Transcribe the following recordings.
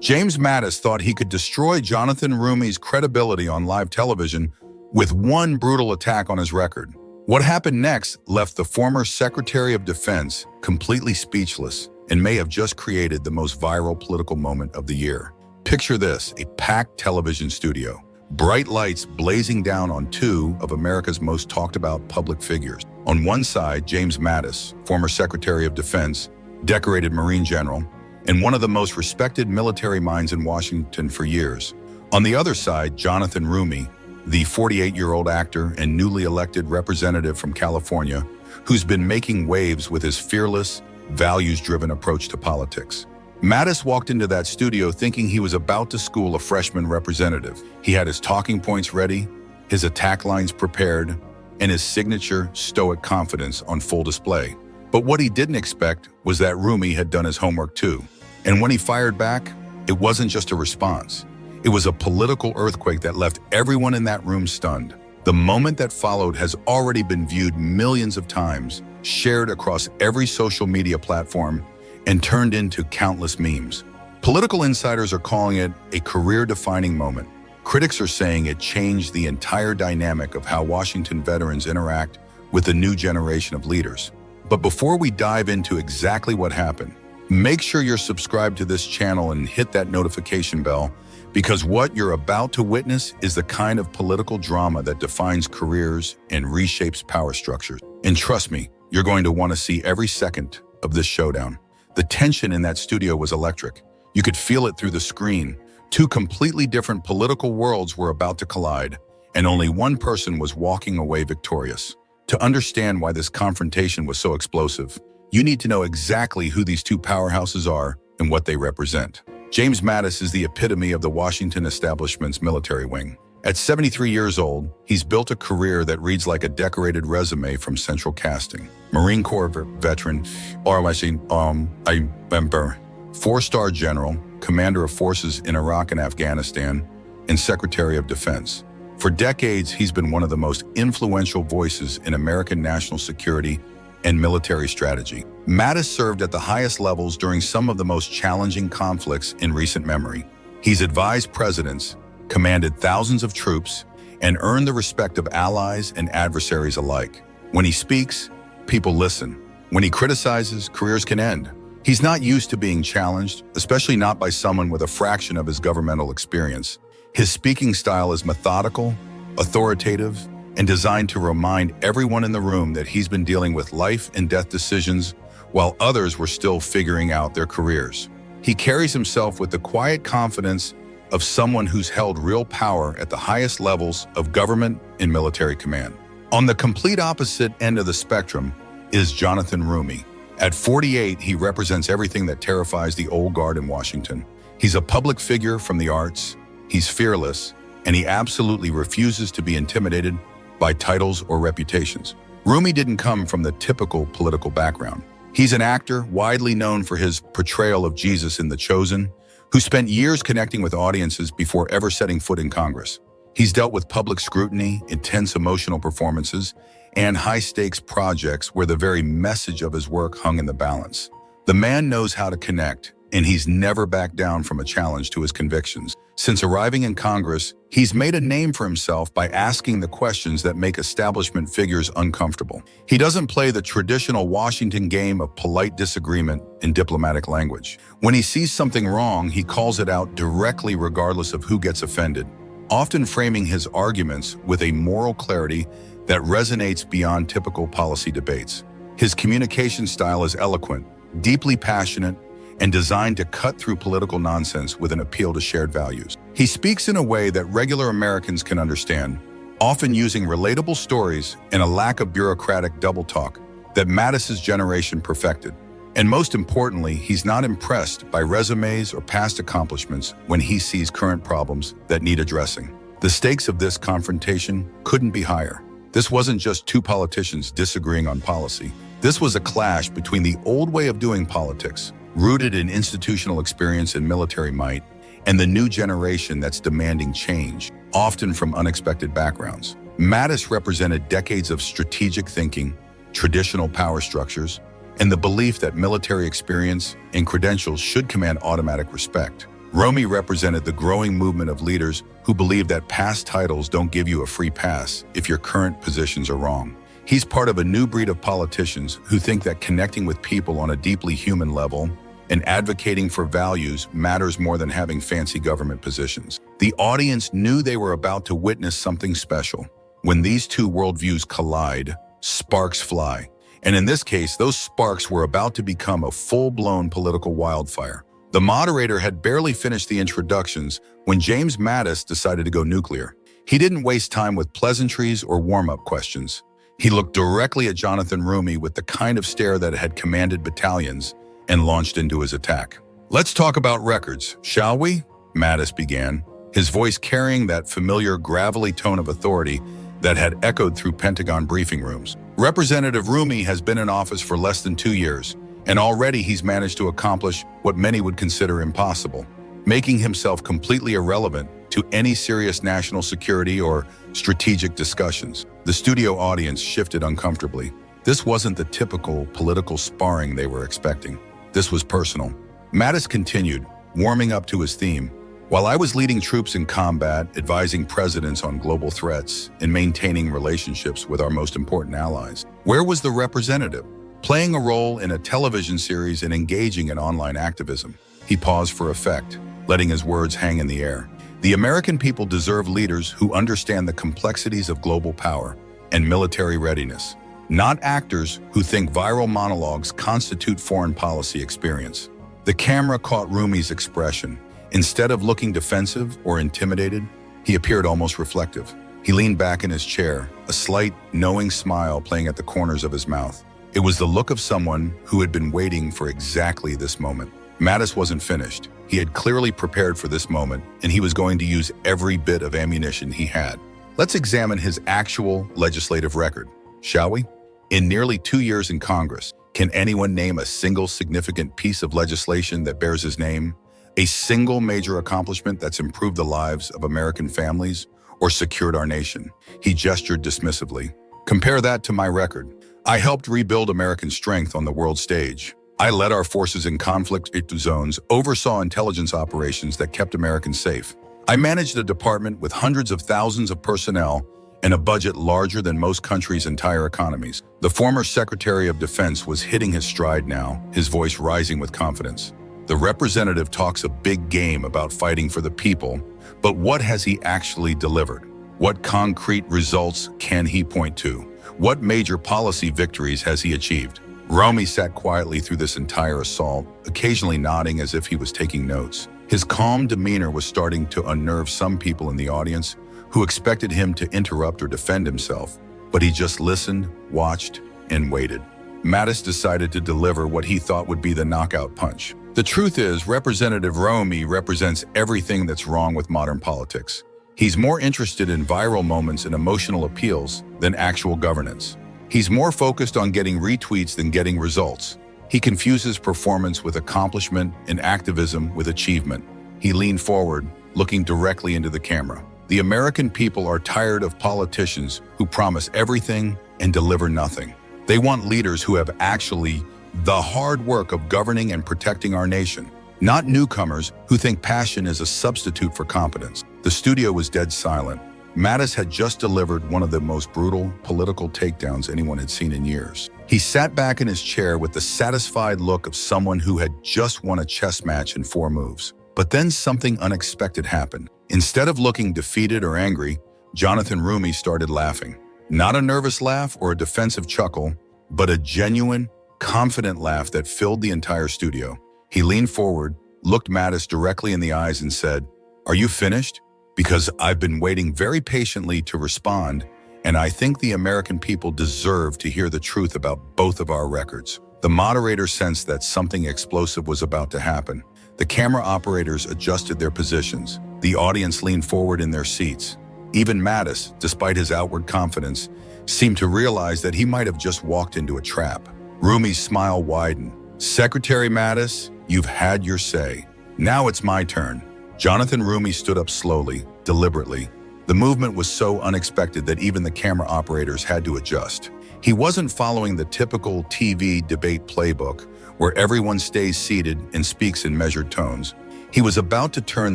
James Mattis thought he could destroy Jonathan Roumie's credibility on live television with one brutal attack on his record. What happened next left the former Secretary of Defense completely speechless and may have just created the most viral political moment of the year. Picture this, a packed television studio, bright lights blazing down on two of America's most talked about public figures. On one side, James Mattis, former Secretary of Defense, decorated Marine General, and one of the most respected military minds in Washington for years. On the other side, Jonathan Roumie, the 48-year-old actor and newly elected representative from California, who's been making waves with his fearless, values-driven approach to politics. Mattis walked into that studio thinking he was about to school a freshman representative. He had his talking points ready, his attack lines prepared, and his signature stoic confidence on full display. But what he didn't expect was that Roumie had done his homework too. And when he fired back, it wasn't just a response. It was a political earthquake that left everyone in that room stunned. The moment that followed has already been viewed millions of times, shared across every social media platform, and turned into countless memes. Political insiders are calling it a career-defining moment. Critics are saying it changed the entire dynamic of how Washington veterans interact with the new generation of leaders. But before we dive into exactly what happened, make sure you're subscribed to this channel and hit that notification bell, because what you're about to witness is the kind of political drama that defines careers and reshapes power structures. And trust me, you're going to want to see every second of this showdown. The tension in that studio was electric. You could feel it through the screen. Two completely different political worlds were about to collide, and only one person was walking away victorious. To understand why this confrontation was so explosive, you need to know exactly who these two powerhouses are and what they represent. James Mattis is the epitome of the Washington establishment's military wing. At 73 years old, he's built a career that reads like a decorated resume from central casting. Marine Corps veteran, I remember, 4-star general, commander of forces in Iraq and Afghanistan, and Secretary of Defense. For decades, he's been one of the most influential voices in American national security and military strategy. Mattis served at the highest levels during some of the most challenging conflicts in recent memory. He's advised presidents, commanded thousands of troops, and earned the respect of allies and adversaries alike. When he speaks, people listen. When he criticizes, careers can end. He's not used to being challenged, especially not by someone with a fraction of his governmental experience. His speaking style is methodical, authoritative, and designed to remind everyone in the room that he's been dealing with life and death decisions while others were still figuring out their careers. He carries himself with the quiet confidence of someone who's held real power at the highest levels of government and military command. On the complete opposite end of the spectrum is Jonathan Roumie. At 48, he represents everything that terrifies the old guard in Washington. He's a public figure from the arts, he's fearless, and he absolutely refuses to be intimidated by titles or reputations. Roumie didn't come from the typical political background. He's an actor widely known for his portrayal of Jesus in The Chosen, who spent years connecting with audiences before ever setting foot in Congress. He's dealt with public scrutiny, intense emotional performances, and high-stakes projects where the very message of his work hung in the balance. The man knows how to connect, and he's never backed down from a challenge to his convictions. Since arriving in Congress, he's made a name for himself by asking the questions that make establishment figures uncomfortable. He doesn't play the traditional Washington game of polite disagreement in diplomatic language. When he sees something wrong, he calls it out directly regardless of who gets offended, often framing his arguments with a moral clarity that resonates beyond typical policy debates. His communication style is eloquent, deeply passionate, and designed to cut through political nonsense with an appeal to shared values. He speaks in a way that regular Americans can understand, often using relatable stories and a lack of bureaucratic double talk that Mattis's generation perfected. And most importantly, he's not impressed by resumes or past accomplishments when he sees current problems that need addressing. The stakes of this confrontation couldn't be higher. This wasn't just two politicians disagreeing on policy. This was a clash between the old way of doing politics, rooted in institutional experience and military might, and the new generation that's demanding change, often from unexpected backgrounds. Mattis represented decades of strategic thinking, traditional power structures, and the belief that military experience and credentials should command automatic respect. Roumie represented the growing movement of leaders who believe that past titles don't give you a free pass if your current positions are wrong. He's part of a new breed of politicians who think that connecting with people on a deeply human level and advocating for values matters more than having fancy government positions. The audience knew they were about to witness something special. When these two worldviews collide, sparks fly. And in this case, those sparks were about to become a full-blown political wildfire. The moderator had barely finished the introductions when James Mattis decided to go nuclear. He didn't waste time with pleasantries or warm-up questions. He looked directly at Jonathan Roumie with the kind of stare that had commanded battalions and launched into his attack. "Let's talk about records, shall we?" Mattis began, his voice carrying that familiar gravelly tone of authority that had echoed through Pentagon briefing rooms. Representative Roumie has been in office for less than 2 years, and already he's managed to accomplish what many would consider impossible, making himself completely irrelevant to any serious national security or strategic discussions. The studio audience shifted uncomfortably. This wasn't the typical political sparring they were expecting. This was personal. Mattis continued, warming up to his theme. "While I was leading troops in combat, advising presidents on global threats, and maintaining relationships with our most important allies, where was the representative? Playing a role in a television series and engaging in online activism." He paused for effect, letting his words hang in the air. "The American people deserve leaders who understand the complexities of global power and military readiness, not actors who think viral monologues constitute foreign policy experience." The camera caught Roumie's expression. Instead of looking defensive or intimidated, he appeared almost reflective. He leaned back in his chair, a slight, knowing smile playing at the corners of his mouth. It was the look of someone who had been waiting for exactly this moment. Mattis wasn't finished. He had clearly prepared for this moment, and he was going to use every bit of ammunition he had. Let's examine his actual legislative record, shall we? In nearly 2 years in Congress, can anyone name a single significant piece of legislation that bears his name? A single major accomplishment that's improved the lives of American families or secured our nation? He gestured dismissively. Compare that to my record. I helped rebuild American strength on the world stage. I led our forces in conflict zones, oversaw intelligence operations that kept Americans safe. I managed a department with hundreds of thousands of personnel and a budget larger than most countries' entire economies. The former Secretary of Defense was hitting his stride now, his voice rising with confidence. The representative talks a big game about fighting for the people, but what has he actually delivered? What concrete results can he point to? What major policy victories has he achieved? Roumie sat quietly through this entire assault, occasionally nodding as if he was taking notes. His calm demeanor was starting to unnerve some people in the audience who expected him to interrupt or defend himself, but he just listened, watched, and waited. Mattis decided to deliver what he thought would be the knockout punch. The truth is, Representative Roumie represents everything that's wrong with modern politics. He's more interested in viral moments and emotional appeals than actual governance. He's more focused on getting retweets than getting results. He confuses performance with accomplishment and activism with achievement. He leaned forward, looking directly into the camera. The American people are tired of politicians who promise everything and deliver nothing. They want leaders who have actually the hard work of governing and protecting our nation, not newcomers who think passion is a substitute for competence. The studio was dead silent. Mattis had just delivered one of the most brutal political takedowns anyone had seen in years. He sat back in his chair with the satisfied look of someone who had just won a chess match in 4 moves. But then something unexpected happened. Instead of looking defeated or angry, Jonathan Roumie started laughing. Not a nervous laugh or a defensive chuckle, but a genuine, confident laugh that filled the entire studio. He leaned forward, looked Mattis directly in the eyes and said, "Are you finished? Because I've been waiting very patiently to respond, and I think the American people deserve to hear the truth about both of our records." The moderator sensed that something explosive was about to happen. The camera operators adjusted their positions. The audience leaned forward in their seats. Even Mattis, despite his outward confidence, seemed to realize that he might have just walked into a trap. Roumie's smile widened. "Secretary Mattis, you've had your say. Now it's my turn." Jonathan Roumie stood up slowly, deliberately. The movement was so unexpected that even the camera operators had to adjust. He wasn't following the typical TV debate playbook, where everyone stays seated and speaks in measured tones. He was about to turn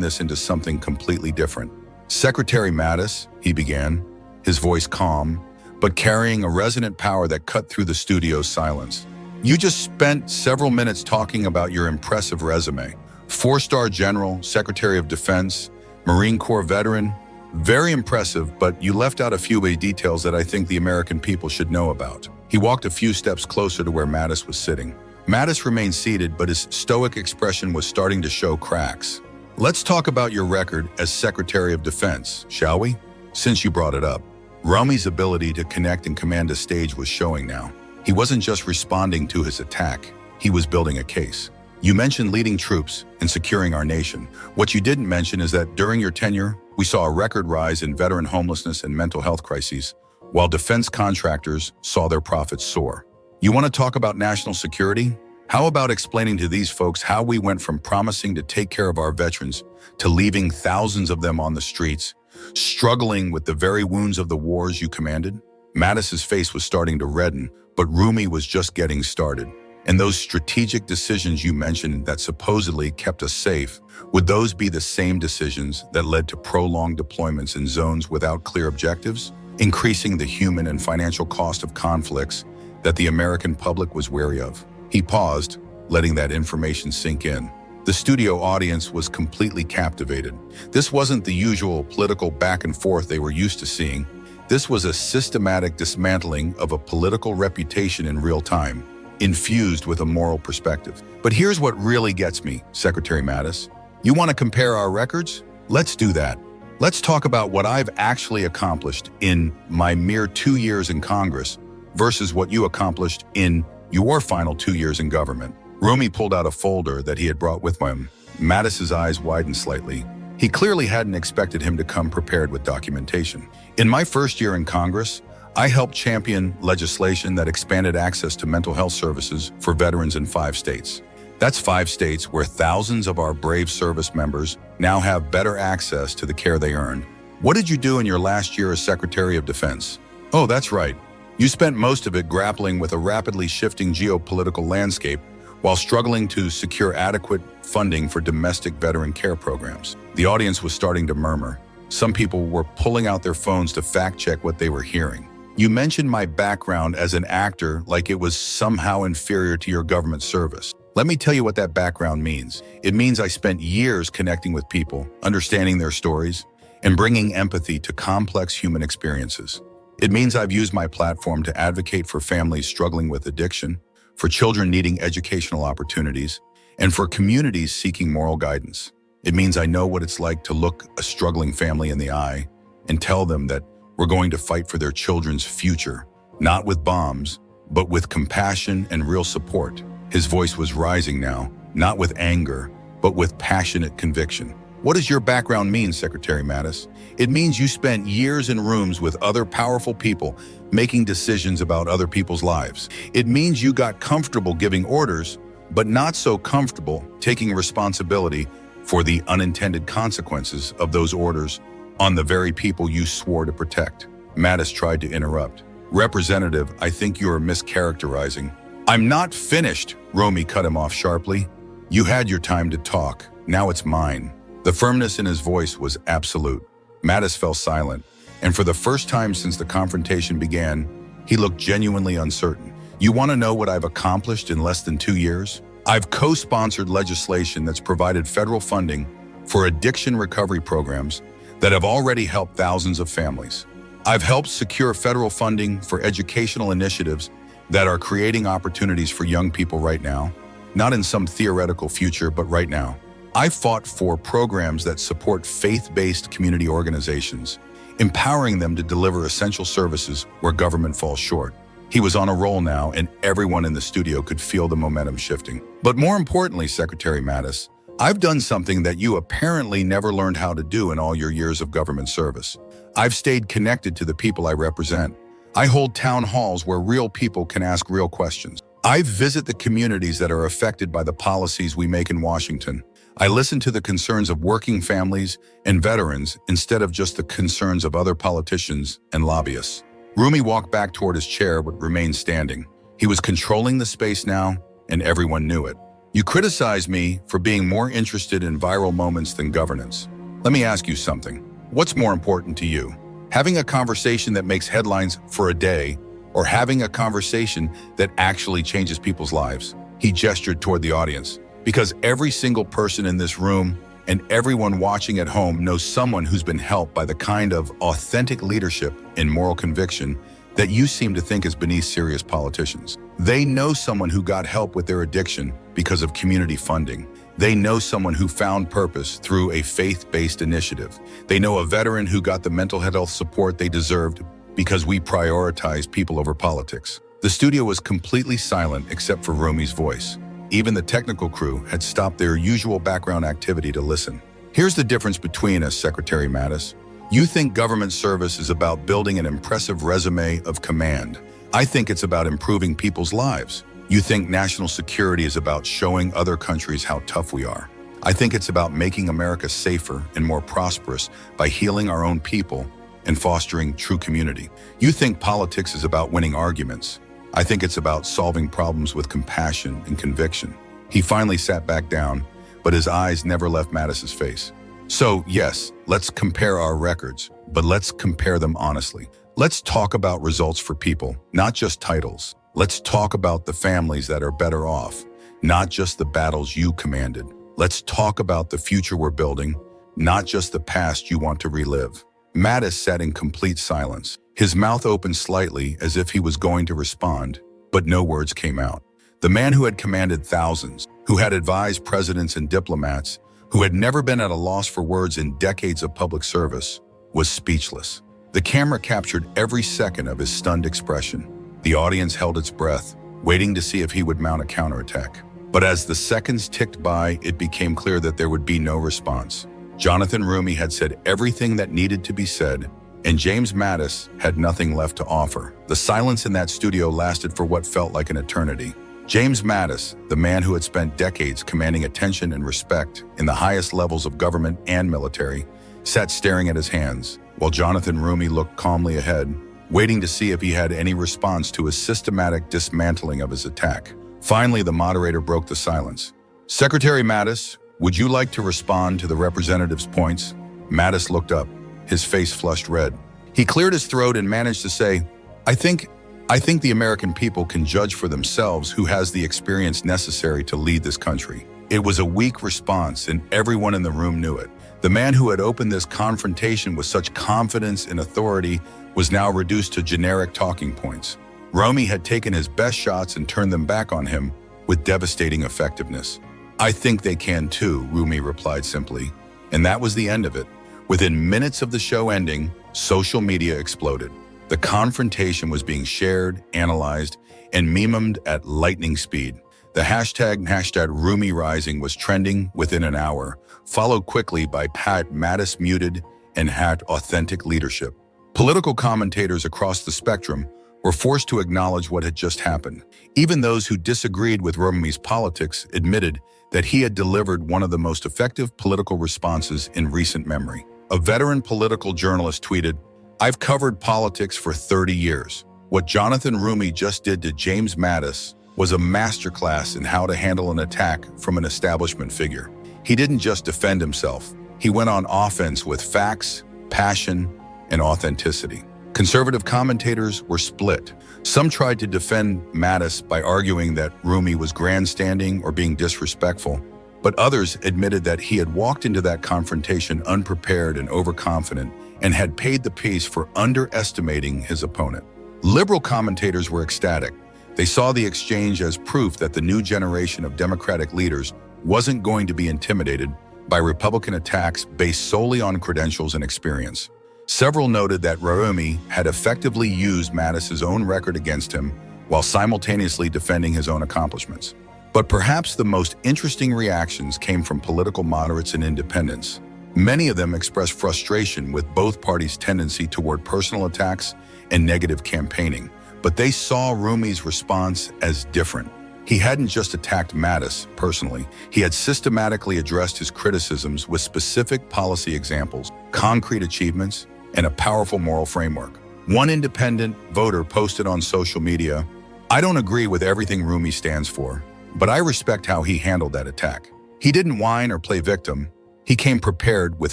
this into something completely different. "Secretary Mattis," he began, his voice calm, but carrying a resonant power that cut through the studio's silence. "You just spent several minutes talking about your impressive resume. 4-star general, Secretary of Defense, Marine Corps veteran. Very impressive, but you left out a few details that I think the American people should know about." He walked a few steps closer to where Mattis was sitting. Mattis remained seated, but his stoic expression was starting to show cracks. "Let's talk about your record as Secretary of Defense, shall we? Since you brought it up." Roumie's ability to connect and command a stage was showing now. He wasn't just responding to his attack, he was building a case. "You mentioned leading troops and securing our nation. What you didn't mention is that during your tenure, we saw a record rise in veteran homelessness and mental health crises, while defense contractors saw their profits soar. You want to talk about national security? How about explaining to these folks how we went from promising to take care of our veterans to leaving thousands of them on the streets, struggling with the very wounds of the wars you commanded?" Mattis's face was starting to redden, but Roumie was just getting started. "And those strategic decisions you mentioned that supposedly kept us safe, would those be the same decisions that led to prolonged deployments in zones without clear objectives, increasing the human and financial cost of conflicts that the American public was wary of?" He paused, letting that information sink in. The studio audience was completely captivated. This wasn't the usual political back and forth they were used to seeing. This was a systematic dismantling of a political reputation in real time, infused with a moral perspective. "But here's what really gets me, Secretary Mattis. You want to compare our records? Let's do that. Let's talk about what I've actually accomplished in my mere 2 years in Congress versus what you accomplished in your final 2 years in government." Roumie pulled out a folder that he had brought with him. Mattis's eyes widened slightly. He clearly hadn't expected him to come prepared with documentation. "In my first year in Congress, I helped champion legislation that expanded access to mental health services for veterans in 5 states. That's 5 states where thousands of our brave service members now have better access to the care they earned. What did you do in your last year as Secretary of Defense?" "Oh, that's right. You spent most of it grappling with a rapidly shifting geopolitical landscape while struggling to secure adequate funding for domestic veteran care programs." The audience was starting to murmur. Some people were pulling out their phones to fact-check what they were hearing. "You mentioned my background as an actor like it was somehow inferior to your government service. Let me tell you what that background means. It means I spent years connecting with people, understanding their stories, and bringing empathy to complex human experiences. It means I've used my platform to advocate for families struggling with addiction, for children needing educational opportunities, and for communities seeking moral guidance. It means I know what it's like to look a struggling family in the eye and tell them that we're going to fight for their children's future, not with bombs, but with compassion and real support." His voice was rising now, not with anger, but with passionate conviction. "What does your background mean, Secretary Mattis? It means you spent years in rooms with other powerful people making decisions about other people's lives. It means you got comfortable giving orders, but not so comfortable taking responsibility for the unintended consequences of those orders on the very people you swore to protect." Mattis tried to interrupt. "Representative, I think you are mischaracterizing." "I'm not finished," Roumie cut him off sharply. "You had your time to talk. Now it's mine." The firmness in his voice was absolute. Mattis fell silent, and for the first time since the confrontation began, he looked genuinely uncertain. "You want to know what I've accomplished in less than 2 years? I've co-sponsored legislation that's provided federal funding for addiction recovery programs that have already helped thousands of families. I've helped secure federal funding for educational initiatives that are creating opportunities for young people right now, not in some theoretical future, but right now. I fought for programs that support faith-based community organizations, empowering them to deliver essential services where government falls short." He was on a roll now, and everyone in the studio could feel the momentum shifting. "But more importantly, Secretary Mattis, I've done something that you apparently never learned how to do in all your years of government service. I've stayed connected to the people I represent. I hold town halls where real people can ask real questions. I visit the communities that are affected by the policies we make in Washington. I listen to the concerns of working families and veterans instead of just the concerns of other politicians and lobbyists." Roumie walked back toward his chair but remained standing. He was controlling the space now, and everyone knew it. You criticize me for being more interested in viral moments than governance. Let me ask you something. What's more important to you? Having a conversation that makes headlines for a day, or having a conversation that actually changes people's lives? He gestured toward the audience. Because every single person in this room and everyone watching at home knows someone who's been helped by the kind of authentic leadership and moral conviction that you seem to think is beneath serious politicians. They know someone who got help with their addiction because of community funding. They know someone who found purpose through a faith-based initiative. They know a veteran who got the mental health support they deserved because we prioritize people over politics. The studio was completely silent except for Roumie's voice. Even the technical crew had stopped their usual background activity to listen. Here's the difference between us, Secretary Mattis. You think government service is about building an impressive resume of command. I think it's about improving people's lives. You think national security is about showing other countries how tough we are. I think it's about making America safer and more prosperous by healing our own people and fostering true community. You think politics is about winning arguments. I think it's about solving problems with compassion and conviction. He finally sat back down, but his eyes never left Mattis's face. So, yes, let's compare our records, but let's compare them honestly. Let's talk about results for people, not just titles. Let's talk about the families that are better off, not just the battles you commanded. Let's talk about the future we're building, not just the past you want to relive. Mattis sat in complete silence. His mouth opened slightly as if he was going to respond, but no words came out. The man who had commanded thousands, who had advised presidents and diplomats, who had never been at a loss for words in decades of public service, was speechless. The camera captured every second of his stunned expression. The audience held its breath, waiting to see if he would mount a counterattack. But as the seconds ticked by, it became clear that there would be no response. Jonathan Roumie had said everything that needed to be said, and James Mattis had nothing left to offer. The silence in that studio lasted for what felt like an eternity. James Mattis, the man who had spent decades commanding attention and respect in the highest levels of government and military, sat staring at his hands, while Jonathan Roumie looked calmly ahead, waiting to see if he had any response to his systematic dismantling of his attack. Finally, the moderator broke the silence. Secretary Mattis, would you like to respond to the representative's points? Mattis looked up, his face flushed red. He cleared his throat and managed to say, I think the American people can judge for themselves who has the experience necessary to lead this country. It was a weak response, and everyone in the room knew it. The man who had opened this confrontation with such confidence and authority was now reduced to generic talking points. Roumie had taken his best shots and turned them back on him with devastating effectiveness. I think they can too, Roumie replied simply. And that was the end of it. Within minutes of the show ending, social media exploded. The confrontation was being shared, analyzed, and memed at lightning speed. The hashtag Roumie Rising was trending within an hour, followed quickly by #Mattis muted and #authentic leadership. Political commentators across the spectrum were forced to acknowledge what had just happened. Even those who disagreed with Roumie's politics admitted that he had delivered one of the most effective political responses in recent memory. A veteran political journalist tweeted, I've covered politics for 30 years. What Jonathan Roumie just did to James Mattis was a masterclass in how to handle an attack from an establishment figure. He didn't just defend himself. He went on offense with facts, passion, and authenticity. Conservative commentators were split. Some tried to defend Mattis by arguing that Roumie was grandstanding or being disrespectful, but others admitted that he had walked into that confrontation unprepared and overconfident and had paid the price for underestimating his opponent. Liberal commentators were ecstatic. They saw the exchange as proof that the new generation of Democratic leaders wasn't going to be intimidated by Republican attacks based solely on credentials and experience. Several noted that Roumie had effectively used Mattis's own record against him while simultaneously defending his own accomplishments. But perhaps the most interesting reactions came from political moderates and independents. Many of them expressed frustration with both parties' tendency toward personal attacks and negative campaigning, but they saw Roumie's response as different. He hadn't just attacked Mattis personally. He had systematically addressed his criticisms with specific policy examples, concrete achievements, and a powerful moral framework. One independent voter posted on social media, I don't agree with everything Roumie stands for, but I respect how he handled that attack. He didn't whine or play victim. He came prepared with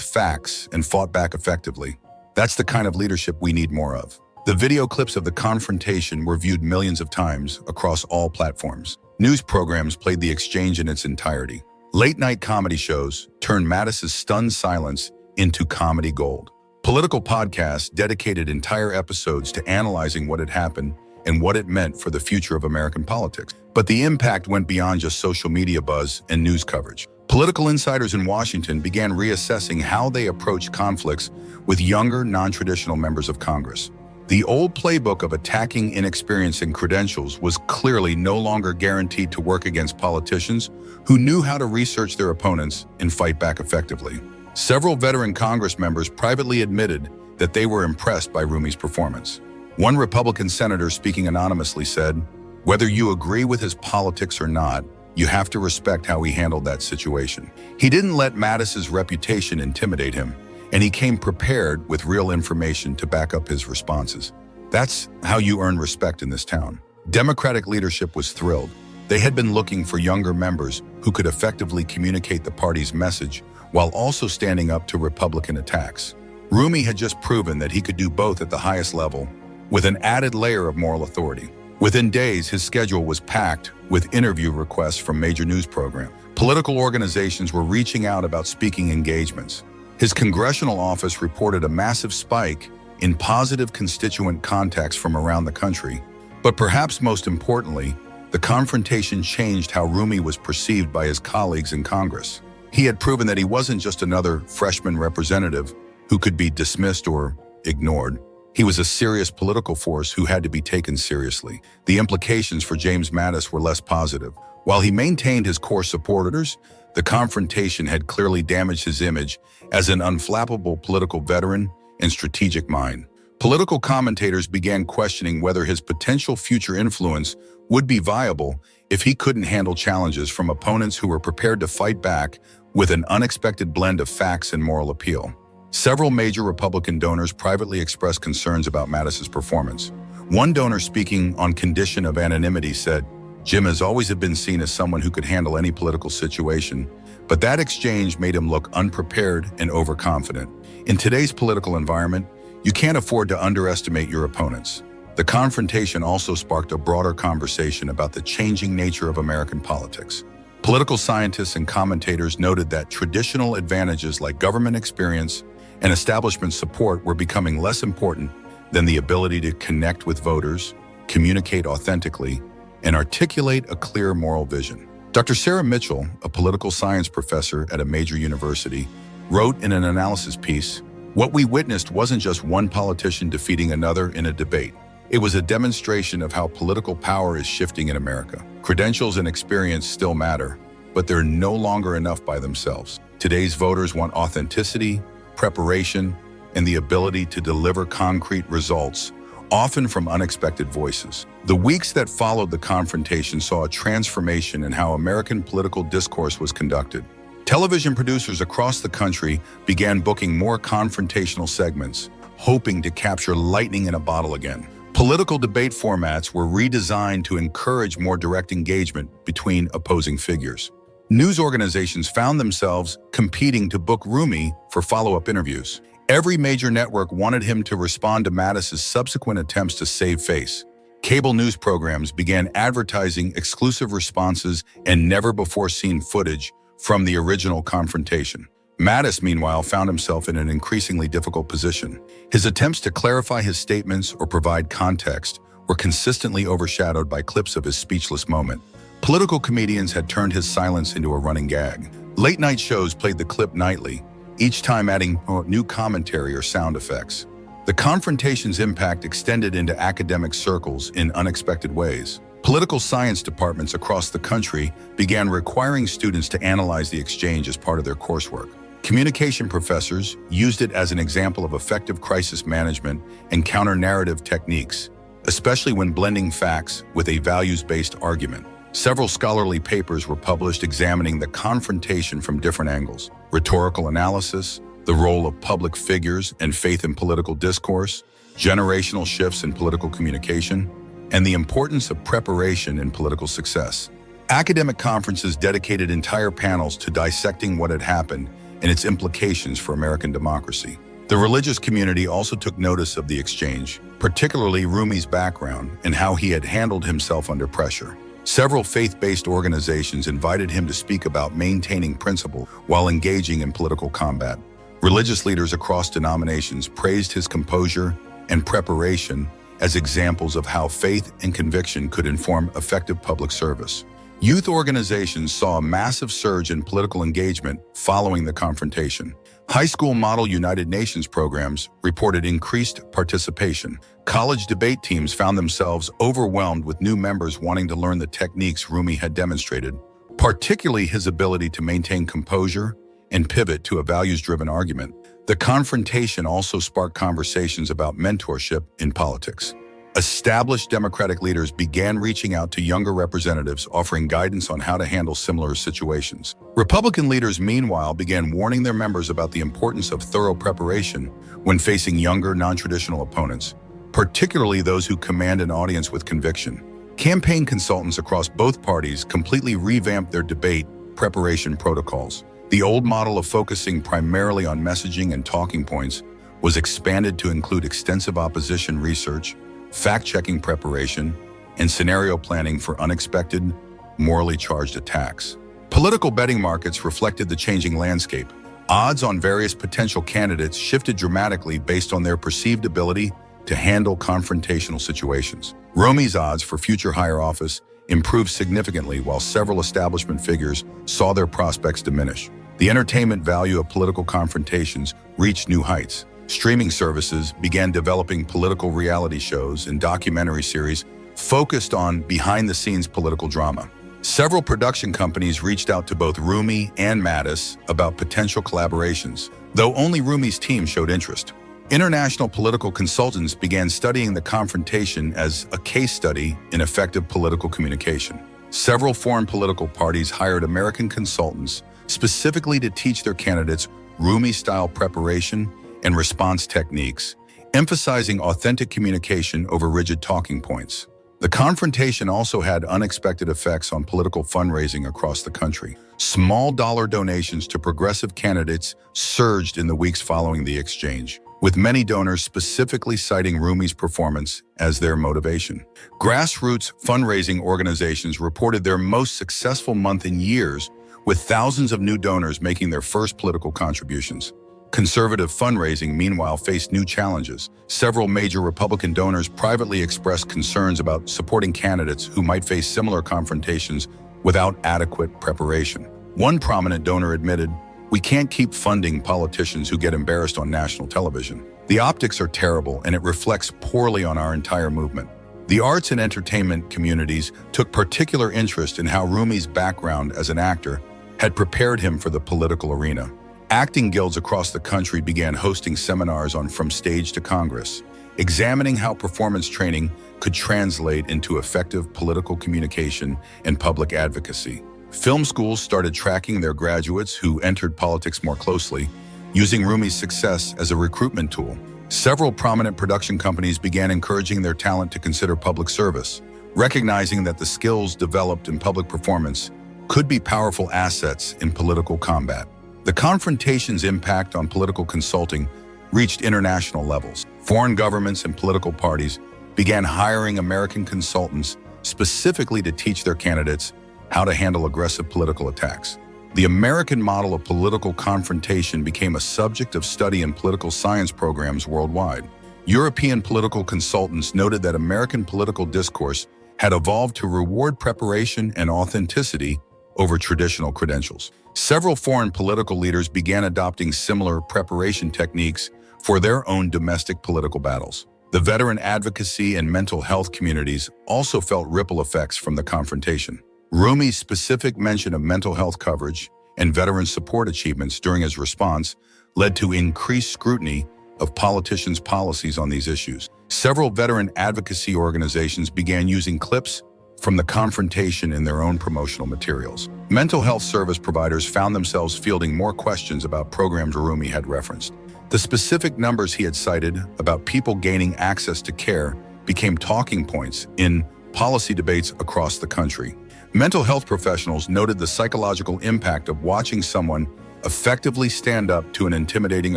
facts and fought back effectively. That's the kind of leadership we need more of. The video clips of the confrontation were viewed millions of times across all platforms. News programs played the exchange in its entirety. Late-night comedy shows turned Mattis's stunned silence into comedy gold. Political podcasts dedicated entire episodes to analyzing what had happened and what it meant for the future of American politics. But the impact went beyond just social media buzz and news coverage. Political insiders in Washington began reassessing how they approached conflicts with younger, non-traditional members of Congress. The old playbook of attacking inexperience and credentials was clearly no longer guaranteed to work against politicians who knew how to research their opponents and fight back effectively. Several veteran Congress members privately admitted that they were impressed by Roumie's performance. One Republican senator speaking anonymously said, "Whether you agree with his politics or not, you have to respect how he handled that situation." He didn't let Mattis's reputation intimidate him, and he came prepared with real information to back up his responses. That's how you earn respect in this town. Democratic leadership was thrilled. They had been looking for younger members who could effectively communicate the party's message while also standing up to Republican attacks. Roumie had just proven that he could do both at the highest level, with an added layer of moral authority. Within days, his schedule was packed with interview requests from major news programs. Political organizations were reaching out about speaking engagements. His congressional office reported a massive spike in positive constituent contacts from around the country. But perhaps most importantly, the confrontation changed how Roumie was perceived by his colleagues in Congress. He had proven that he wasn't just another freshman representative who could be dismissed or ignored. He was a serious political force who had to be taken seriously. The implications for James Mattis were less positive. While he maintained his core supporters, the confrontation had clearly damaged his image as an unflappable political veteran and strategic mind. Political commentators began questioning whether his potential future influence would be viable if he couldn't handle challenges from opponents who were prepared to fight back with an unexpected blend of facts and moral appeal. Several major Republican donors privately expressed concerns about Mattis's performance. One donor, speaking on condition of anonymity, said, "Jim has always been seen as someone who could handle any political situation, but that exchange made him look unprepared and overconfident. In today's political environment, you can't afford to underestimate your opponents." The confrontation also sparked a broader conversation about the changing nature of American politics. Political scientists and commentators noted that traditional advantages like government experience and establishment support were becoming less important than the ability to connect with voters, communicate authentically, and articulate a clear moral vision. Dr. Sarah Mitchell, a political science professor at a major university, wrote in an analysis piece, "What we witnessed wasn't just one politician defeating another in a debate. It was a demonstration of how political power is shifting in America. Credentials and experience still matter, but they're no longer enough by themselves. Today's voters want authenticity, preparation, and the ability to deliver concrete results, often from unexpected voices." The weeks that followed the confrontation saw a transformation in how American political discourse was conducted. Television producers across the country began booking more confrontational segments, hoping to capture lightning in a bottle again. Political debate formats were redesigned to encourage more direct engagement between opposing figures. News organizations found themselves competing to book Roumie for follow-up interviews. Every major network wanted him to respond to Mattis's subsequent attempts to save face. Cable news programs began advertising exclusive responses and never-before-seen footage from the original confrontation. Mattis, meanwhile, found himself in an increasingly difficult position. His attempts to clarify his statements or provide context were consistently overshadowed by clips of his speechless moment. Political comedians had turned his silence into a running gag. Late-night shows played the clip nightly, each time adding new commentary or sound effects. The confrontation's impact extended into academic circles in unexpected ways. Political science departments across the country began requiring students to analyze the exchange as part of their coursework. Communication professors used it as an example of effective crisis management and counter-narrative techniques, especially when blending facts with a values-based argument. Several scholarly papers were published examining the confrontation from different angles: rhetorical analysis, the role of public figures and faith in political discourse, generational shifts in political communication, and the importance of preparation in political success. Academic conferences dedicated entire panels to dissecting what had happened and its implications for American democracy. The religious community also took notice of the exchange, particularly Roumie's background and how he had handled himself under pressure. Several faith-based organizations invited him to speak about maintaining principle while engaging in political combat. Religious leaders across denominations praised his composure and preparation as examples of how faith and conviction could inform effective public service. Youth organizations saw a massive surge in political engagement following the confrontation. High school model United Nations programs reported increased participation. College debate teams found themselves overwhelmed with new members wanting to learn the techniques Roumie had demonstrated, particularly his ability to maintain composure and pivot to a values-driven argument. The confrontation also sparked conversations about mentorship in politics. Established Democratic leaders began reaching out to younger representatives, offering guidance on how to handle similar situations. Republican leaders, meanwhile, began warning their members about the importance of thorough preparation when facing younger, non-traditional opponents, particularly those who command an audience with conviction. Campaign consultants across both parties completely revamped their debate preparation protocols. The old model of focusing primarily on messaging and talking points was expanded to include extensive opposition research, fact-checking preparation, and scenario planning for unexpected, morally charged attacks. Political betting markets reflected the changing landscape. Odds on various potential candidates shifted dramatically based on their perceived ability to handle confrontational situations. Roumie's odds for future higher office improved significantly, while several establishment figures saw their prospects diminish. The entertainment value of political confrontations reached new heights. Streaming services began developing political reality shows and documentary series focused on behind-the-scenes political drama. Several production companies reached out to both Roumie and Mattis about potential collaborations, though only Roumie's team showed interest. International political consultants began studying the confrontation as a case study in effective political communication. Several foreign political parties hired American consultants specifically to teach their candidates Roumie-style preparation and response techniques, emphasizing authentic communication over rigid talking points. The confrontation also had unexpected effects on political fundraising across the country. Small dollar donations to progressive candidates surged in the weeks following the exchange, with many donors specifically citing Roumie's performance as their motivation. Grassroots fundraising organizations reported their most successful month in years, with thousands of new donors making their first political contributions. Conservative fundraising, meanwhile, faced new challenges. Several major Republican donors privately expressed concerns about supporting candidates who might face similar confrontations without adequate preparation. One prominent donor admitted, "We can't keep funding politicians who get embarrassed on national television. The optics are terrible, and it reflects poorly on our entire movement." The arts and entertainment communities took particular interest in how Roumie's background as an actor had prepared him for the political arena. Acting guilds across the country began hosting seminars on From Stage to Congress, examining how performance training could translate into effective political communication and public advocacy. Film schools started tracking their graduates who entered politics more closely, using Roumie's success as a recruitment tool. Several prominent production companies began encouraging their talent to consider public service, recognizing that the skills developed in public performance could be powerful assets in political combat. The confrontation's impact on political consulting reached international levels. Foreign governments and political parties began hiring American consultants specifically to teach their candidates how to handle aggressive political attacks. The American model of political confrontation became a subject of study in political science programs worldwide. European political consultants noted that American political discourse had evolved to reward preparation and authenticity over traditional credentials. Several foreign political leaders began adopting similar preparation techniques for their own domestic political battles. The veteran advocacy and mental health communities also felt ripple effects from the confrontation. Roumie's specific mention of mental health coverage and veteran support achievements during his response led to increased scrutiny of politicians' policies on these issues. Several veteran advocacy organizations began using clips from the confrontation in their own promotional materials. Mental health service providers found themselves fielding more questions about programs Roumie had referenced. The specific numbers he had cited about people gaining access to care became talking points in policy debates across the country. Mental health professionals noted the psychological impact of watching someone effectively stand up to an intimidating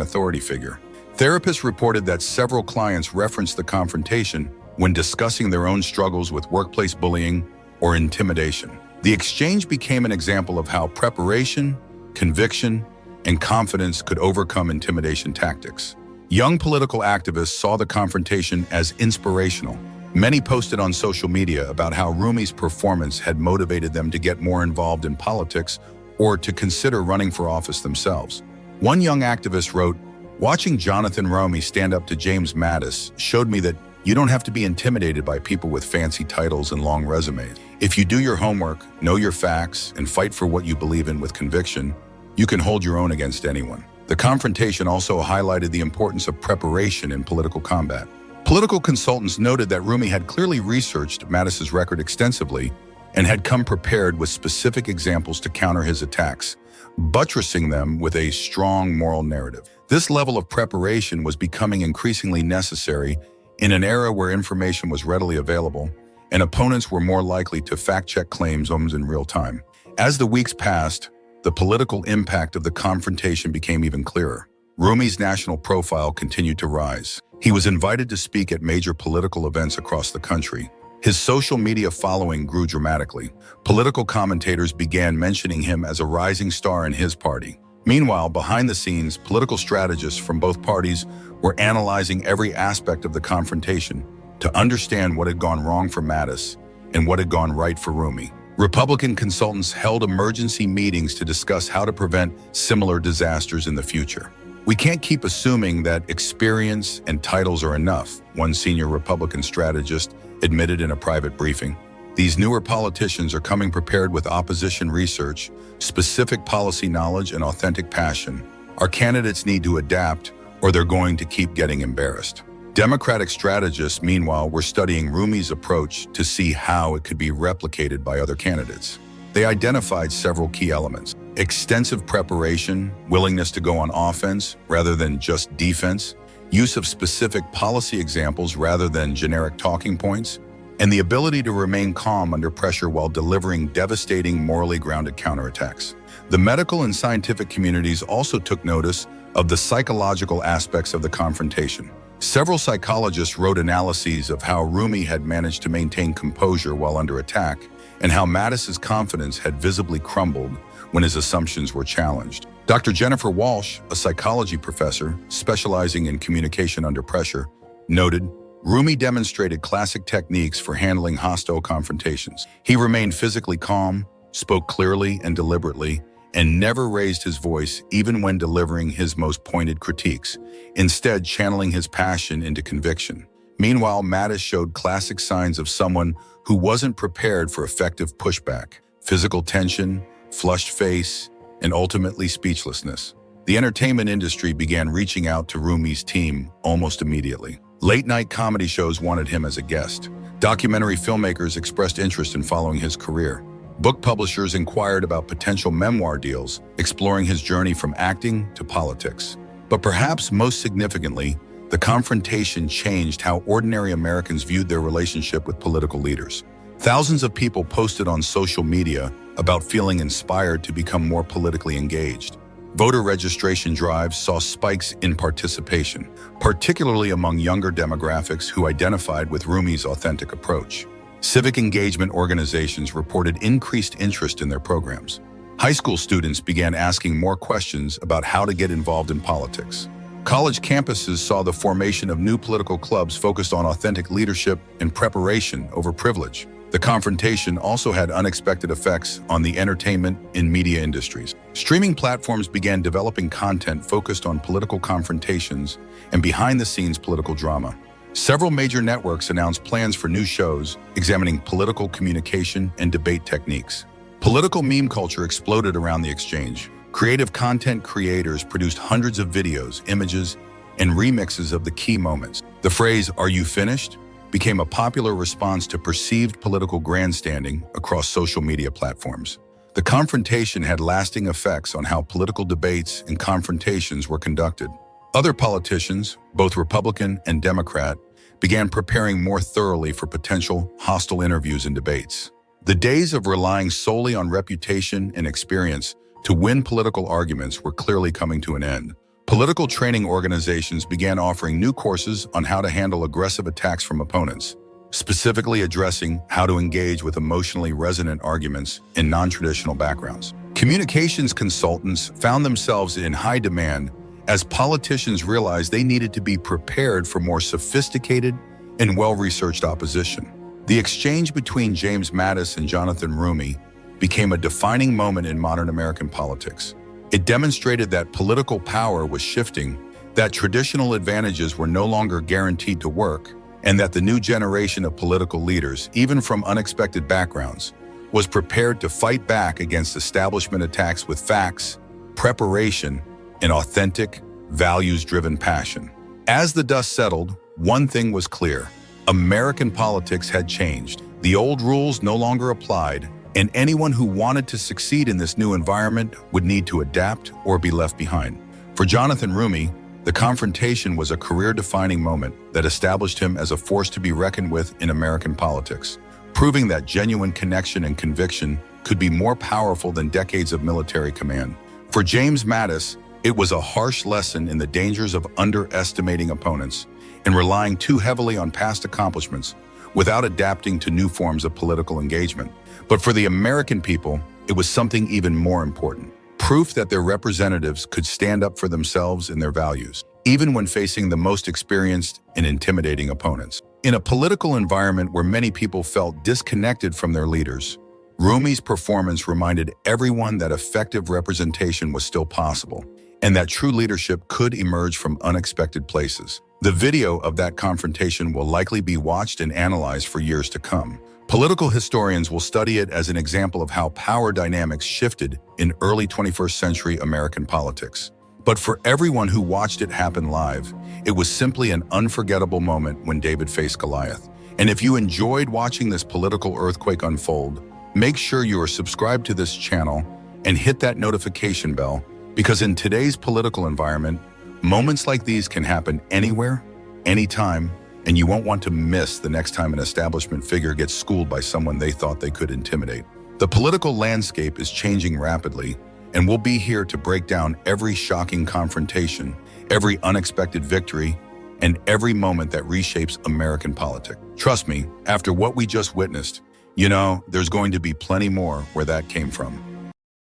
authority figure. Therapists reported that several clients referenced the confrontation when discussing their own struggles with workplace bullying or intimidation. The exchange became an example of how preparation, conviction, and confidence could overcome intimidation tactics. Young political activists saw the confrontation as inspirational. Many posted on social media about how Roumie's performance had motivated them to get more involved in politics or to consider running for office themselves. One young activist wrote, "Watching Jonathan Roumie stand up to James Mattis showed me that you don't have to be intimidated by people with fancy titles and long resumes. If you do your homework, know your facts, and fight for what you believe in with conviction, you can hold your own against anyone." The confrontation also highlighted the importance of preparation in political combat. Political consultants noted that Roumie had clearly researched Mattis's record extensively and had come prepared with specific examples to counter his attacks, buttressing them with a strong moral narrative. This level of preparation was becoming increasingly necessary in an era where information was readily available and opponents were more likely to fact-check claims in real time. As the weeks passed, the political impact of the confrontation became even clearer. Roumie's national profile continued to rise. He was invited to speak at major political events across the country. His social media following grew dramatically. Political commentators began mentioning him as a rising star in his party. Meanwhile, behind the scenes, political strategists from both parties were analyzing every aspect of the confrontation to understand what had gone wrong for Mattis and what had gone right for Roumie. Republican consultants held emergency meetings to discuss how to prevent similar disasters in the future. "We can't keep assuming that experience and titles are enough," one senior Republican strategist admitted in a private briefing. "These newer politicians are coming prepared with opposition research, specific policy knowledge, and authentic passion. Our candidates need to adapt, or they're going to keep getting embarrassed." Democratic strategists, meanwhile, were studying Roumie's approach to see how it could be replicated by other candidates. They identified several key elements: extensive preparation, willingness to go on offense rather than just defense, use of specific policy examples rather than generic talking points, and the ability to remain calm under pressure while delivering devastating, morally grounded counterattacks. The medical and scientific communities also took notice of the psychological aspects of the confrontation. Several psychologists wrote analyses of how Roumie had managed to maintain composure while under attack and how Mattis's confidence had visibly crumbled when his assumptions were challenged. Dr. Jennifer Walsh, a psychology professor specializing in communication under pressure, noted, "Roumie demonstrated classic techniques for handling hostile confrontations. He remained physically calm, spoke clearly and deliberately, and never raised his voice even when delivering his most pointed critiques, instead channeling his passion into conviction." Meanwhile, Mattis showed classic signs of someone who wasn't prepared for effective pushback: physical tension, flushed face, and ultimately speechlessness. The entertainment industry began reaching out to Roumie's team almost immediately. Late-night comedy shows wanted him as a guest. Documentary filmmakers expressed interest in following his career. Book publishers inquired about potential memoir deals, exploring his journey from acting to politics. But perhaps most significantly, the confrontation changed how ordinary Americans viewed their relationship with political leaders. Thousands of people posted on social media about feeling inspired to become more politically engaged. Voter registration drives saw spikes in participation, particularly among younger demographics who identified with Roumie's authentic approach. Civic engagement organizations reported increased interest in their programs. High school students began asking more questions about how to get involved in politics. College campuses saw the formation of new political clubs focused on authentic leadership and preparation over privilege. The confrontation also had unexpected effects on the entertainment and media industries. Streaming platforms began developing content focused on political confrontations and behind-the-scenes political drama. Several major networks announced plans for new shows examining political communication and debate techniques. Political meme culture exploded around the exchange. Creative content creators produced hundreds of videos, images, and remixes of the key moments. The phrase, "Are you finished?" became a popular response to perceived political grandstanding across social media platforms. The confrontation had lasting effects on how political debates and confrontations were conducted. Other politicians, both Republican and Democrat, began preparing more thoroughly for potential hostile interviews and debates. The days of relying solely on reputation and experience to win political arguments were clearly coming to an end. Political training organizations began offering new courses on how to handle aggressive attacks from opponents, specifically addressing how to engage with emotionally resonant arguments in non-traditional backgrounds. Communications consultants found themselves in high demand as politicians realized they needed to be prepared for more sophisticated and well-researched opposition. The exchange between James Mattis and Jonathan Roumie became a defining moment in modern American politics. It demonstrated that political power was shifting, that traditional advantages were no longer guaranteed to work, and that the new generation of political leaders, even from unexpected backgrounds, was prepared to fight back against establishment attacks with facts, preparation, and authentic, values-driven passion. As the dust settled, one thing was clear: American politics had changed. The old rules no longer applied, and anyone who wanted to succeed in this new environment would need to adapt or be left behind. For Jonathan Roumie, the confrontation was a career-defining moment that established him as a force to be reckoned with in American politics, proving that genuine connection and conviction could be more powerful than decades of military command. For James Mattis, it was a harsh lesson in the dangers of underestimating opponents and relying too heavily on past accomplishments without adapting to new forms of political engagement. But for the American people, it was something even more important: proof that their representatives could stand up for themselves and their values, even when facing the most experienced and intimidating opponents. In a political environment where many people felt disconnected from their leaders, Roumie's performance reminded everyone that effective representation was still possible, and that true leadership could emerge from unexpected places. The video of that confrontation will likely be watched and analyzed for years to come. Political historians will study it as an example of how power dynamics shifted in early 21st century American politics. But for everyone who watched it happen live, it was simply an unforgettable moment when David faced Goliath. And if you enjoyed watching this political earthquake unfold, make sure you are subscribed to this channel and hit that notification bell, because in today's political environment, moments like these can happen anywhere, anytime, and you won't want to miss the next time an establishment figure gets schooled by someone they thought they could intimidate. The political landscape is changing rapidly, and we'll be here to break down every shocking confrontation, every unexpected victory, and every moment that reshapes American politics. Trust me, after what we just witnessed, there's going to be plenty more where that came from.